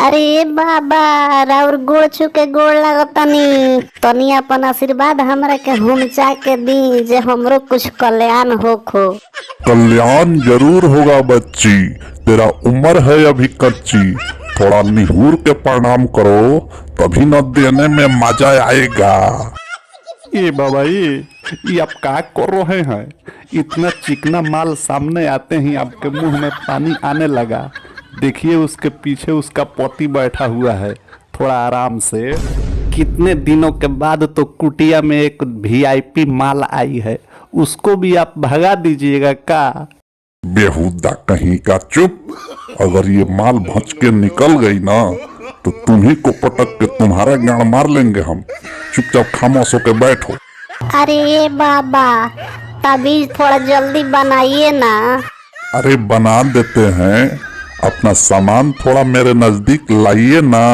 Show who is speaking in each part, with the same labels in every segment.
Speaker 1: अरे बाबा राउर गोड़ छू के गोड़ लागतनी तनी अपन आशीर्वाद हमरा के हुमचा के दी जे हमरो कुछ कल्याण होखो।
Speaker 2: कल्याण जरूर होगा बच्ची, तेरा उम्र है अभी कच्ची, थोड़ा निहुर के प्रणाम करो तभी न देने में मजा आएगा।
Speaker 3: ये बाबा ये आप क्या कर रहे हैं? इतना चिकना माल सामने आते ही आपके मुंह में पानी आने लगा। देखिए उसके पीछे उसका पति बैठा हुआ है, थोड़ा आराम से। कितने दिनों के बाद तो कुटिया में एक वीआईपी माल आई है, उसको भी आप भगा दीजिएगा का?
Speaker 2: बेहुदा कहीं का चुप। अगर ये माल भच के निकल गई ना तो तुम्ही को पटक के तुम्हारा गाड़ मार लेंगे हम। चुपचाप खामोश होके बैठो।
Speaker 1: अरे बाबा तभी थोड़ा जल्दी बनाइए ना।
Speaker 2: अरे बना देते हैं, अपना सामान थोड़ा मेरे नजदीक लाइए ना।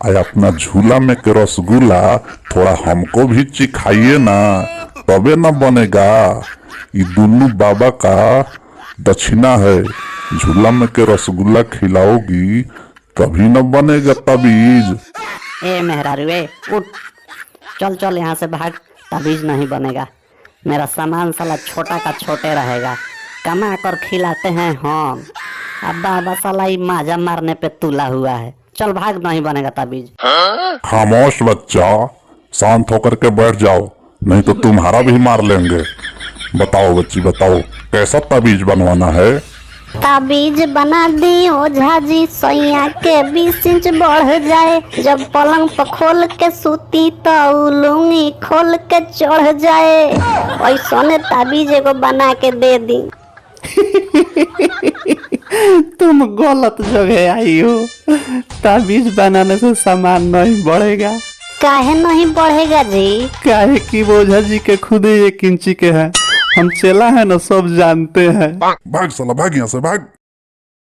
Speaker 2: अरे अपना झूला में के रसगुल्ला थोड़ा हमको भी चिखाइए ना, तबे न बनेगा। ये दुन्नू बाबा का दक्षिणा है, झूला में के रसगुल्ला खिलाओगी तभी न बनेगा तबीज।
Speaker 1: ए मेहरारू उठ, चल चल यहाँ से भाग, तबीज नहीं बनेगा। मेरा सामान साला छोटा का छोटे रहेगा, कमा कर खिलाते हैं हम। अब बाबा साला ही माजा मारने पे तुला हुआ है। चल भाग, नहीं बनेगा तबीज।
Speaker 2: खामोश बच्चा, शांत होकर के बैठ जाओ, नहीं तो तुम्हारा भी मार लेंगे। बताओ बच्ची बताओ, कैसा तबीज बनवाना है?
Speaker 1: ताबीज बना दी ओझा जी, सैया के 20 इंच बढ़ जाए। जब पलंग पर खोल के सूती तो लुंगी खोल के चढ़ जाए। ऐसने ताबीज एगो बना के दे दी।
Speaker 3: तुम गलत जगह आई हो। ताबीज बनाने से सामान नहीं बढ़ेगा।
Speaker 1: काहे नहीं बढ़ेगा जी?
Speaker 3: काहे कि ओझा जी के खुद ही 1 इंची के हैं, हम चेला है ना, सब जानते हैं।
Speaker 2: भाग साला भाग यहाँ से भाग।